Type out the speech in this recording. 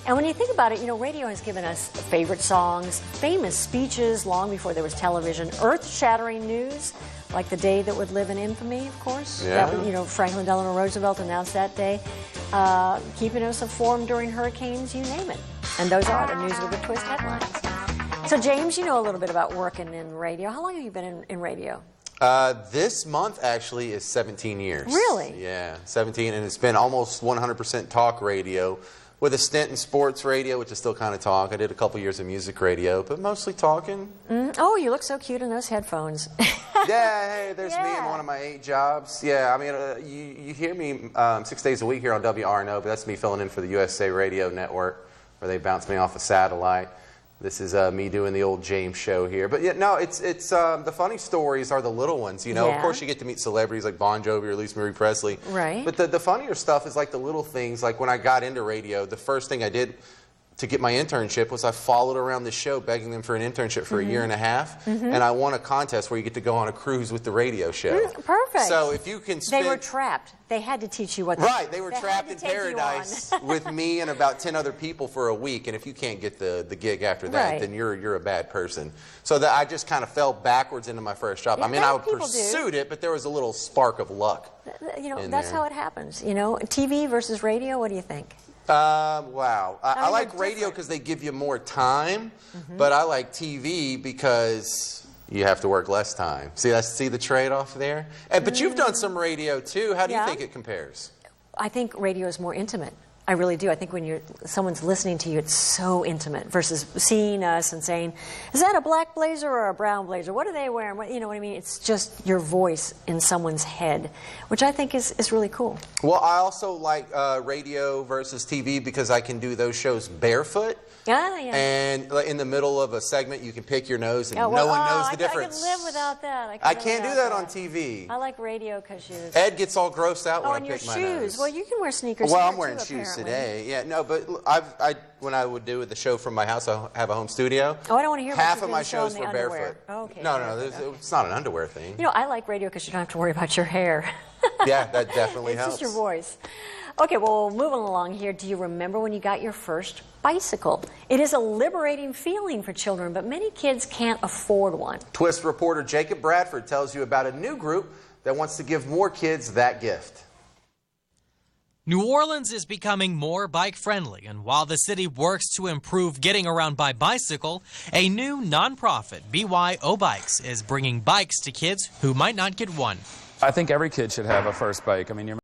And when you think about it, you know, radio has given us favorite songs, famous speeches long before there was television, earth-shattering news, like the day that would live in infamy, of course. Yeah. That, you know, Franklin Delano Roosevelt announced that day. Keeping us informed during hurricanes, you name it. And those are the News with a Twist headlines. So, James, you know a little bit about working in radio. How long have you been in radio? This month actually is 17 years. Really? Yeah, 17, and it's been almost 100% talk radio with a stint in sports radio, which is still kind of talk. I did a couple years of music radio, but mostly talking. Oh, you look so cute in those headphones. Yeah, hey, there's me in one of my 8 jobs. Yeah, I mean, you hear me 6 days a week here on WRNO, but that's me filling in for the USA Radio Network, where they bounce me off a satellite. This is me doing the old James show here. But yeah, no, it's the funny stories are the little ones, you know. Yeah. Of course, you get to meet celebrities like Bon Jovi or at least Marie Presley. Right. But the funnier stuff is like the little things. Like when I got into radio, the first thing I did to get my internship was I followed around the show begging them for an internship for a year and a half. And I won a contest where you get to go on a cruise with the radio show. Perfect. So if you can spend... They were trapped. They had to teach you what... Right, they were trapped in paradise with me and about 10 other people for a week, and if you can't get the gig after that, then you're a bad person. So that I just kind of fell backwards into my first job. Yeah, I mean, I pursued it, but there was a little spark of luck. You know, that's how it happens. You know, TV versus radio, what do you think? Wow. I like radio because they give you more time, but I like TV because you have to work less time. See the trade-off there? But you've done some radio too. How do you think it compares? I think radio is more intimate. I really do. I think when someone's listening to you, it's so intimate versus seeing us and saying, is that a black blazer or a brown blazer? What are they wearing? You know what I mean? It's just your voice in someone's head, which I think is really cool. Well, I also like radio versus TV because I can do those shows barefoot. Yeah, yeah. And in the middle of a segment, you can pick your nose and no one knows the difference. I could live without that. I can't do that on TV. I like radio because you... Ed gets all grossed out when I pick my nose. your shoes. Well, you can wear sneakers. Well, I'm wearing shoes today. Yeah, no, but when I would do the show from my house, I have a home studio. Oh, I don't want to hear about half of my shows were barefoot. Okay. No, it's not an underwear thing. You know, I like radio because you don't have to worry about your hair. Yeah, that definitely helps. It's just your voice. Okay, well, moving along here, do you remember when you got your first bicycle? It is a liberating feeling for children, but many kids can't afford one. Twist reporter Jacob Bradford tells you about a new group that wants to give more kids that gift. New Orleans is becoming more bike-friendly, and while the city works to improve getting around by bicycle, a new nonprofit, BYO Bikes, is bringing bikes to kids who might not get one. I think every kid should have a first bike. I mean,